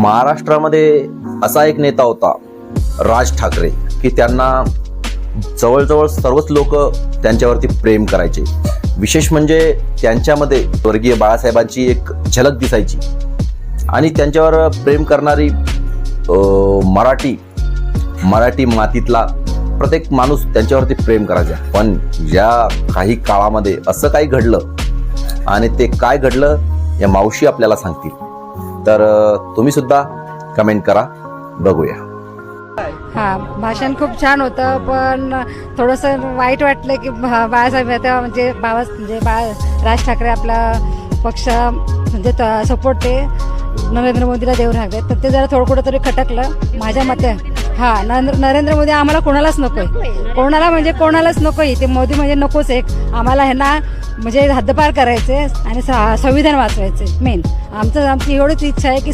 महाराष्ट्रामध्ये असा एक नेता होता राज ठाकरे की त्यांना जवळजवळ सर्वच लोक त्यांच्यावरती प्रेम करायचे. विशेष म्हणजे त्यांच्यामध्ये स्वर्गीय बाळासाहेबांची एक झलक दिसायची आणि त्यांच्यावर प्रेम करणारी मराठी मातीतला प्रत्येक माणूस त्यांच्यावरती प्रेम करायचा. पण या काही काळामध्ये असं काही घडलं आणि ते काय घडलं या मावशी आपल्याला सांगतील. तर तुम्ही सुद्धा कमेंट करा, बघूया. हा, भाषण खूप छान होतं, पण थोडंसं वाईट वाटलं की बाळासाहेब म्हणजे राज ठाकरे आपला पक्ष म्हणजे सपोर्ट ते नरेंद्र मोदीला देऊ लागले, तर ते जरा थोडं कुठं तरी खटकलं माझ्या मते. हा, नरेंद्र मोदी आम्हाला कोणालाच नकोय, कोणालाच नकोय. ते मोदी म्हणजे नकोच. एक आम्हाला ह्यांना म्हणजे हद्दपार करायचे आणि संविधान वाचवायचे. मेन आमची एवढीच इच्छा आहे की